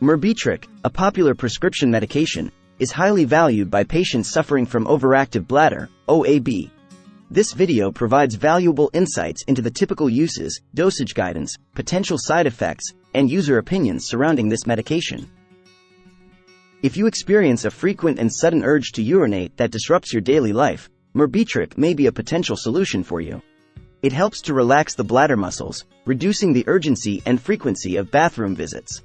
Myrbetriq, a popular prescription medication, is highly valued by patients suffering from overactive bladder, OAB. This video provides valuable insights into the typical uses, dosage guidance, potential side effects, and user opinions surrounding this medication. If you experience a frequent and sudden urge to urinate that disrupts your daily life, Myrbetriq may be a potential solution for you. It helps to relax the bladder muscles, reducing the urgency and frequency of bathroom visits.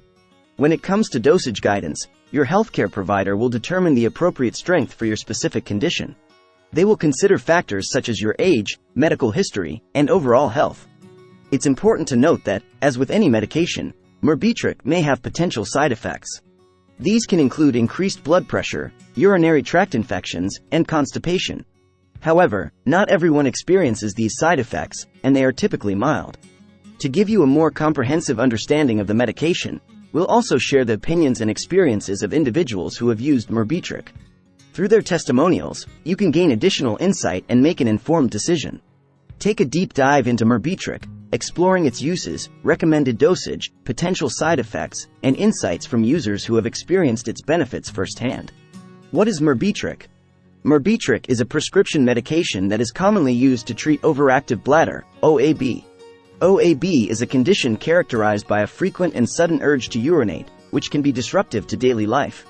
When it comes to dosage guidance, your healthcare provider will determine the appropriate strength for your specific condition. They will consider factors such as your age, medical history, and overall health. It's important to note that, as with any medication, Myrbetriq may have potential side effects. These can include increased blood pressure, urinary tract infections, and constipation. However, not everyone experiences these side effects, and they are typically mild. To give you a more comprehensive understanding of the medication, we'll also share the opinions and experiences of individuals who have used Myrbetriq. Through their testimonials, you can gain additional insight and make an informed decision. Take a deep dive into Myrbetriq, exploring its uses, recommended dosage, potential side effects, and insights from users who have experienced its benefits firsthand. What is Myrbetriq? Myrbetriq is a prescription medication that is commonly used to treat overactive bladder, OAB. OAB is a condition characterized by a frequent and sudden urge to urinate, which can be disruptive to daily life.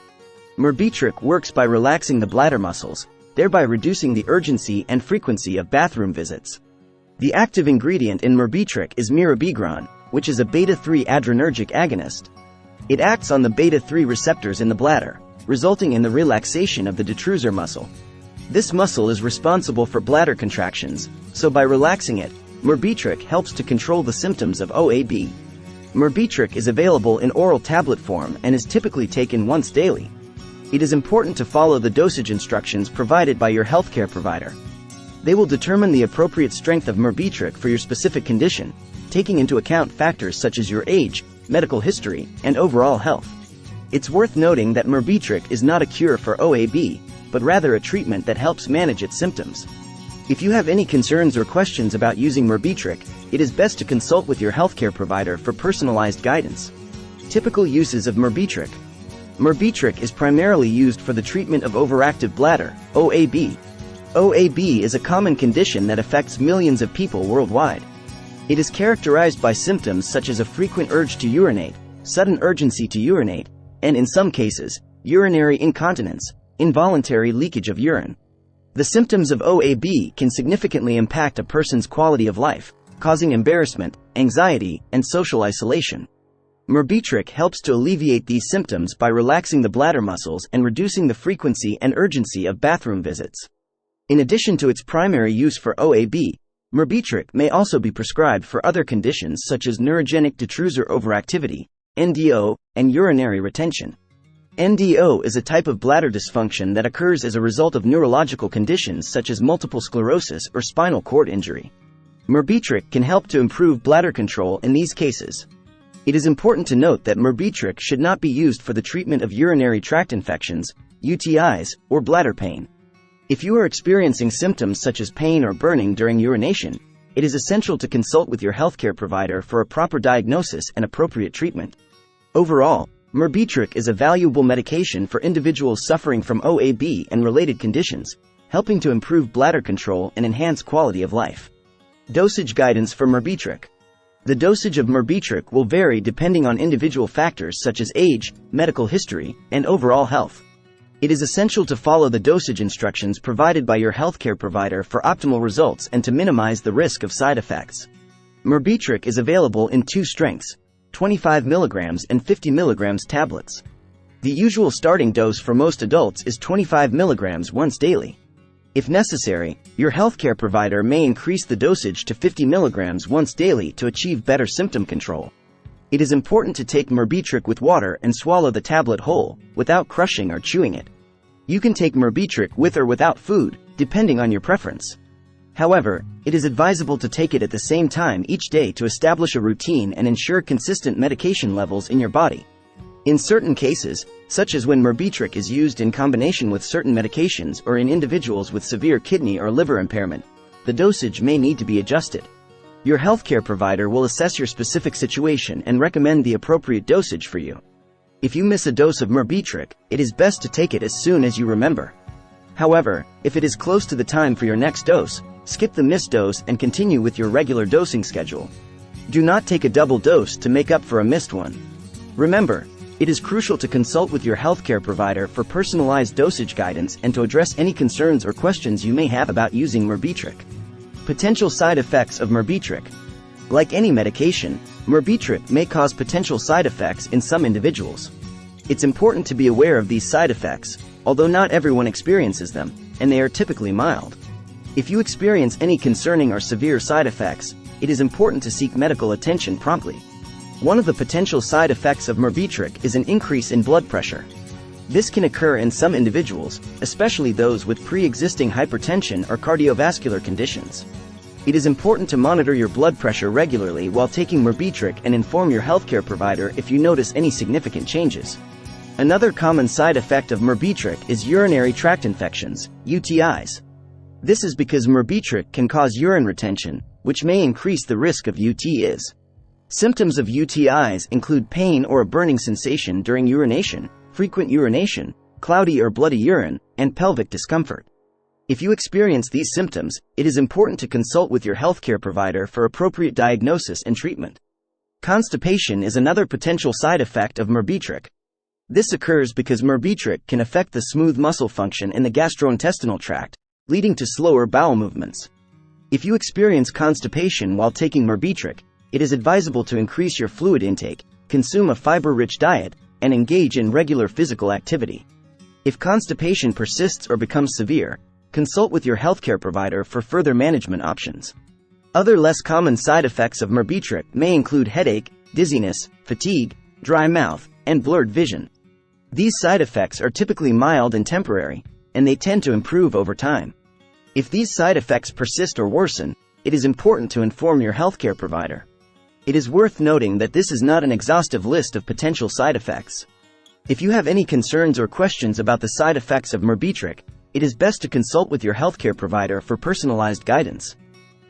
Myrbetriq works by relaxing the bladder muscles, thereby reducing the urgency and frequency of bathroom visits. The active ingredient in Myrbetriq is mirabegron, which is a beta-3 adrenergic agonist. It acts on the beta-3 receptors in the bladder, resulting in the relaxation of the detrusor muscle. This muscle is responsible for bladder contractions, so by relaxing it, Myrbetriq helps to control the symptoms of OAB. Myrbetriq is available in oral tablet form and is typically taken once daily. It is important to follow the dosage instructions provided by your healthcare provider. They will determine the appropriate strength of Myrbetriq for your specific condition, taking into account factors such as your age, medical history, and overall health. It's worth noting that Myrbetriq is not a cure for OAB, but rather a treatment that helps manage its symptoms. If you have any concerns or questions about using Myrbetriq, it is best to consult with your healthcare provider for personalized guidance. Typical uses of Myrbetriq. Myrbetriq is primarily used for the treatment of overactive bladder, OAB. OAB is a common condition that affects millions of people worldwide. It is characterized by symptoms such as a frequent urge to urinate, sudden urgency to urinate, and in some cases, urinary incontinence, involuntary leakage of urine. The symptoms of OAB can significantly impact a person's quality of life, causing embarrassment, anxiety, and social isolation. Myrbetriq helps to alleviate these symptoms by relaxing the bladder muscles and reducing the frequency and urgency of bathroom visits. In addition to its primary use for OAB, Myrbetriq may also be prescribed for other conditions such as neurogenic detrusor overactivity, NDO, and urinary retention. NDO is a type of bladder dysfunction that occurs as a result of neurological conditions such as multiple sclerosis or spinal cord injury. Myrbetriq can help to improve bladder control in these cases. It is important to note that Myrbetriq should not be used for the treatment of urinary tract infections, UTIs, or bladder pain. If you are experiencing symptoms such as pain or burning during urination, it is essential to consult with your healthcare provider for a proper diagnosis and appropriate treatment. Overall, Myrbetriq is a valuable medication for individuals suffering from OAB and related conditions, helping to improve bladder control and enhance quality of life. Dosage guidance for Myrbetriq. The dosage of Myrbetriq will vary depending on individual factors such as age, medical history, and overall health. It is essential to follow the dosage instructions provided by your healthcare provider for optimal results and to minimize the risk of side effects. Myrbetriq is available in two strengths, 25 mg and 50 mg tablets. The usual starting dose for most adults is 25 mg once daily. If necessary, your healthcare provider may increase the dosage to 50 mg once daily to achieve better symptom control. It is important to take Myrbetriq with water and swallow the tablet whole, without crushing or chewing it. You can take Myrbetriq with or without food, depending on your preference. However, it is advisable to take it at the same time each day to establish a routine and ensure consistent medication levels in your body. In certain cases, such as when Myrbetriq is used in combination with certain medications or in individuals with severe kidney or liver impairment, the dosage may need to be adjusted. Your healthcare provider will assess your specific situation and recommend the appropriate dosage for you. If you miss a dose of Myrbetriq, it is best to take it as soon as you remember. However, if it is close to the time for your next dose, skip the missed dose and continue with your regular dosing schedule. Do not take a double dose to make up for a missed one. Remember, it is crucial to consult with your healthcare provider for personalized dosage guidance and to address any concerns or questions you may have about using Myrbetriq. Potential side effects of Myrbetriq. Like any medication, Myrbetriq may cause potential side effects in some individuals. It's important to be aware of these side effects, although not everyone experiences them, and they are typically mild. If you experience any concerning or severe side effects, it is important to seek medical attention promptly. One of the potential side effects of Myrbetriq is an increase in blood pressure. This can occur in some individuals, especially those with pre-existing hypertension or cardiovascular conditions. It is important to monitor your blood pressure regularly while taking Myrbetriq and inform your healthcare provider if you notice any significant changes. Another common side effect of Myrbetriq is urinary tract infections, UTIs. This is because Myrbetriq can cause urine retention, which may increase the risk of UTIs. Symptoms of UTIs include pain or a burning sensation during urination, frequent urination, cloudy or bloody urine, and pelvic discomfort. If you experience these symptoms, it is important to consult with your healthcare provider for appropriate diagnosis and treatment. Constipation is another potential side effect of Myrbetriq. This occurs because Myrbetriq can affect the smooth muscle function in the gastrointestinal tract, leading to slower bowel movements. If you experience constipation while taking Myrbetriq, it is advisable to increase your fluid intake, consume a fiber-rich diet, and engage in regular physical activity. If constipation persists or becomes severe, consult with your healthcare provider for further management options. Other less common side effects of Myrbetriq may include headache, dizziness, fatigue, dry mouth, and blurred vision. These side effects are typically mild and temporary, and they tend to improve over time. If these side effects persist or worsen, it is important to inform your healthcare provider. It is worth noting that this is not an exhaustive list of potential side effects. If you have any concerns or questions about the side effects of Myrbetriq, it is best to consult with your healthcare provider for personalized guidance.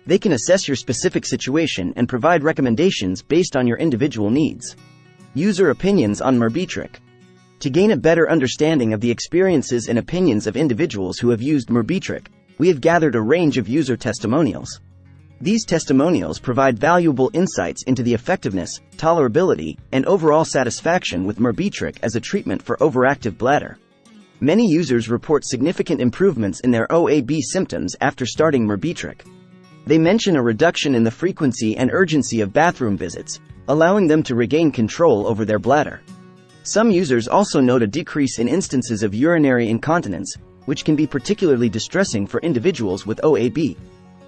They can assess your specific situation and provide recommendations based on your individual needs. User opinions on Myrbetriq. To gain a better understanding of the experiences and opinions of individuals who have used Myrbetriq, we have gathered a range of user testimonials. These testimonials provide valuable insights into the effectiveness, tolerability, and overall satisfaction with Myrbetriq as a treatment for overactive bladder. Many users report significant improvements in their OAB symptoms after starting Myrbetriq. They mention a reduction in the frequency and urgency of bathroom visits, allowing them to regain control over their bladder. Some users also note a decrease in instances of urinary incontinence, which can be particularly distressing for individuals with OAB.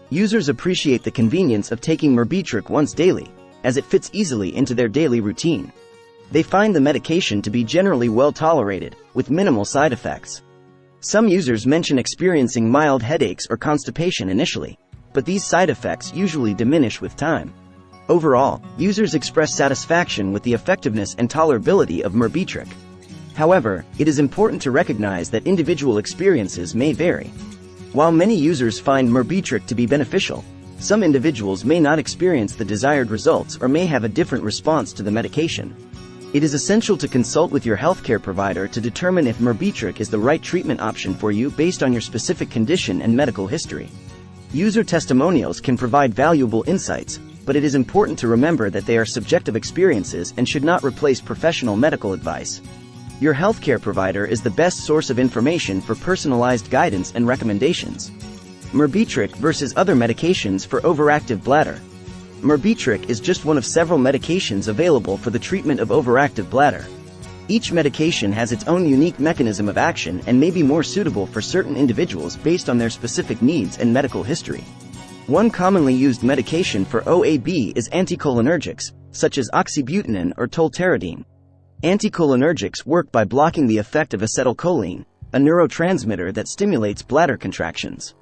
Users appreciate the convenience of taking Myrbetriq once daily, as it fits easily into their daily routine. They find the medication to be generally well tolerated, with minimal side effects. Some users mention experiencing mild headaches or constipation initially, but these side effects usually diminish with time. Overall, users express satisfaction with the effectiveness and tolerability of Myrbetriq. However, it is important to recognize that individual experiences may vary. While many users find Myrbetriq to be beneficial, some individuals may not experience the desired results or may have a different response to the medication. It is essential to consult with your healthcare provider to determine if Myrbetriq is the right treatment option for you based on your specific condition and medical history. User testimonials can provide valuable insights, but it is important to remember that they are subjective experiences and should not replace professional medical advice. Your healthcare provider is the best source of information for personalized guidance and recommendations. Myrbetriq versus other medications for overactive bladder. Myrbetriq is just one of several medications available for the treatment of overactive bladder. Each medication has its own unique mechanism of action and may be more suitable for certain individuals based on their specific needs and medical history. One commonly used medication for OAB is anticholinergics, such as oxybutynin or tolterodine. Anticholinergics work by blocking the effect of acetylcholine, a neurotransmitter that stimulates bladder contractions.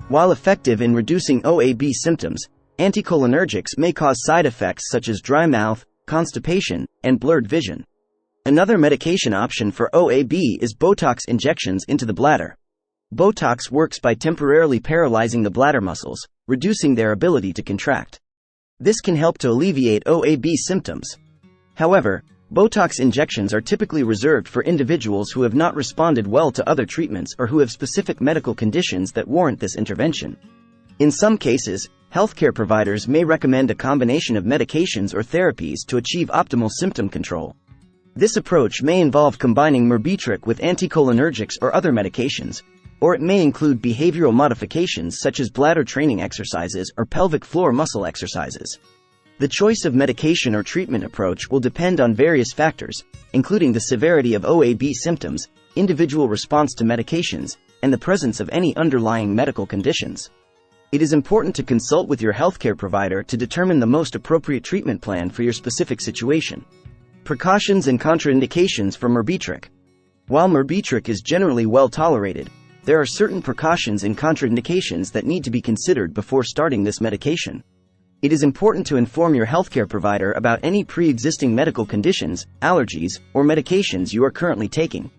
While effective in reducing OAB symptoms, anticholinergics may cause side effects such as dry mouth, constipation, and blurred vision. Another medication option for OAB is Botox injections into the bladder. Botox works by temporarily paralyzing the bladder muscles, reducing their ability to contract. This can help to alleviate OAB symptoms. However, Botox injections are typically reserved for individuals who have not responded well to other treatments or who have specific medical conditions that warrant this intervention. In some cases, healthcare providers may recommend a combination of medications or therapies to achieve optimal symptom control. This approach may involve combining Myrbetriq with anticholinergics or other medications, or it may include behavioral modifications such as bladder training exercises or pelvic floor muscle exercises. The choice of medication or treatment approach will depend on various factors, including the severity of OAB symptoms, individual response to medications, and the presence of any underlying medical conditions. It is important to consult with your healthcare provider to determine the most appropriate treatment plan for your specific situation. Precautions and contraindications for Myrbetriq. While Myrbetriq is generally well tolerated, there are certain precautions and contraindications that need to be considered before starting this medication. It is important to inform your healthcare provider about any pre-existing medical conditions, allergies, or medications you are currently taking.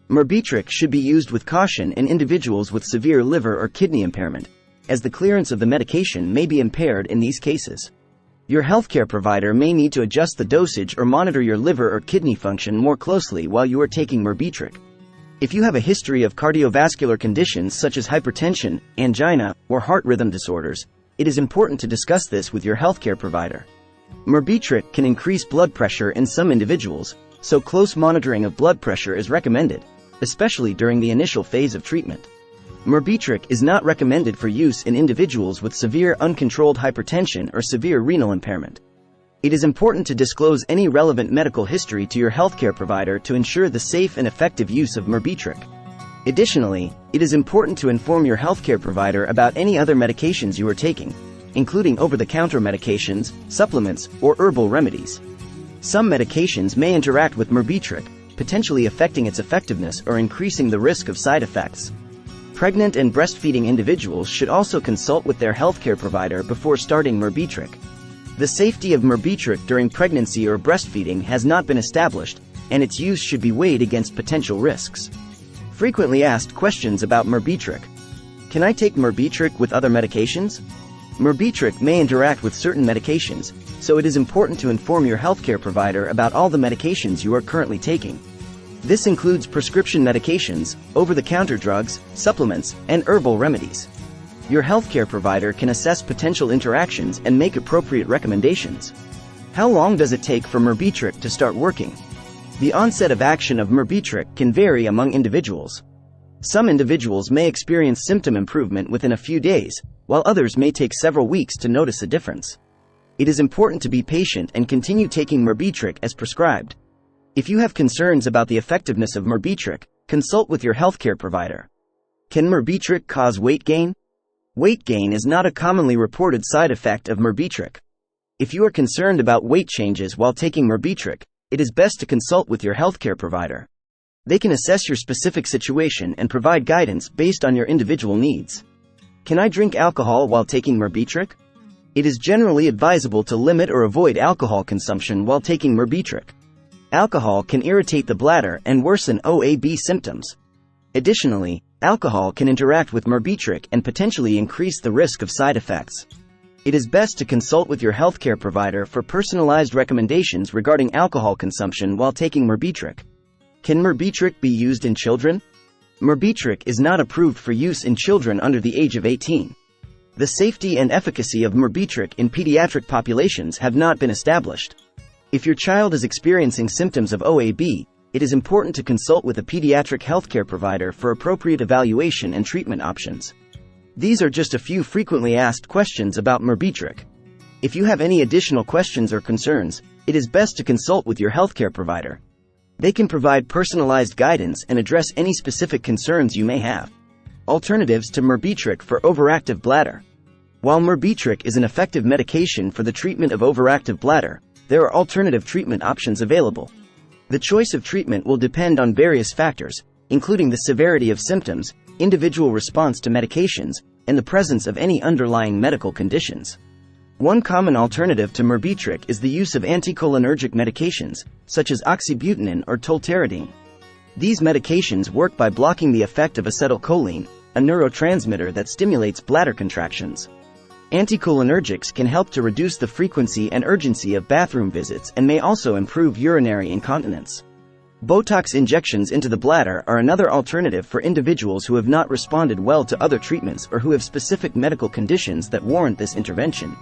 Myrbetriq should be used with caution in individuals with severe liver or kidney impairment, as the clearance of the medication may be impaired in these cases. Your healthcare provider may need to adjust the dosage or monitor your liver or kidney function more closely while you are taking Myrbetriq. If you have a history of cardiovascular conditions such as hypertension, angina, or heart rhythm disorders, it is important to discuss this with your healthcare provider. Myrbetriq can increase blood pressure in some individuals, so close monitoring of blood pressure is recommended, especially during the initial phase of treatment. Myrbetriq is not recommended for use in individuals with severe uncontrolled hypertension or severe renal impairment. It is important to disclose any relevant medical history to your healthcare provider to ensure the safe and effective use of Myrbetriq. Additionally, it is important to inform your healthcare provider about any other medications you are taking, including over-the-counter medications, supplements, or herbal remedies. Some medications may interact with Myrbetriq, potentially affecting its effectiveness or increasing the risk of side effects. Pregnant and breastfeeding individuals should also consult with their healthcare provider before starting Myrbetriq. The safety of Myrbetriq during pregnancy or breastfeeding has not been established, and its use should be weighed against potential risks. Frequently asked questions about Myrbetriq. Can I take Myrbetriq with other medications? Myrbetriq may interact with certain medications, so it is important to inform your healthcare provider about all the medications you are currently taking. This includes prescription medications, over-the-counter drugs, supplements, and herbal remedies. Your healthcare provider can assess potential interactions and make appropriate recommendations. How long does it take for Myrbetriq to start working? The onset of action of Myrbetriq can vary among individuals. Some individuals may experience symptom improvement within a few days, while others may take several weeks to notice a difference. It is important to be patient and continue taking Myrbetriq as prescribed. If you have concerns about the effectiveness of Myrbetriq, consult with your healthcare provider. Can Myrbetriq cause weight gain? Weight gain is not a commonly reported side effect of Myrbetriq. If you are concerned about weight changes while taking Myrbetriq, it is best to consult with your healthcare provider. They can assess your specific situation and provide guidance based on your individual needs. Can I drink alcohol while taking Myrbetriq? It is generally advisable to limit or avoid alcohol consumption while taking Myrbetriq. Alcohol can irritate the bladder and worsen OAB symptoms. Additionally, alcohol can interact with Myrbetriq and potentially increase the risk of side effects. It is best to consult with your healthcare provider for personalized recommendations regarding alcohol consumption while taking Myrbetriq. Can Myrbetriq be used in children? Myrbetriq is not approved for use in children under the age of 18. The safety and efficacy of Myrbetriq in pediatric populations have not been established. If your child is experiencing symptoms of OAB, it is important to consult with a pediatric healthcare provider for appropriate evaluation and treatment options. These are just a few frequently asked questions about Myrbetriq. If you have any additional questions or concerns, it is best to consult with your healthcare provider. They can provide personalized guidance and address any specific concerns you may have. Alternatives to Myrbetriq for overactive bladder. While Myrbetriq is an effective medication for the treatment of overactive bladder, there are alternative treatment options available. The choice of treatment will depend on various factors, including the severity of symptoms, individual response to medications, and the presence of any underlying medical conditions. One common alternative to Myrbetriq is the use of anticholinergic medications, such as oxybutynin or tolterodine. These medications work by blocking the effect of acetylcholine, a neurotransmitter that stimulates bladder contractions. Anticholinergics can help to reduce the frequency and urgency of bathroom visits and may also improve urinary incontinence. Botox injections into the bladder are another alternative for individuals who have not responded well to other treatments or who have specific medical conditions that warrant this intervention.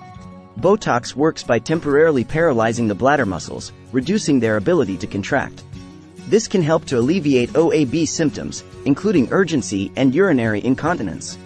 Botox works by temporarily paralyzing the bladder muscles, reducing their ability to contract. This can help to alleviate OAB symptoms, including urgency and urinary incontinence.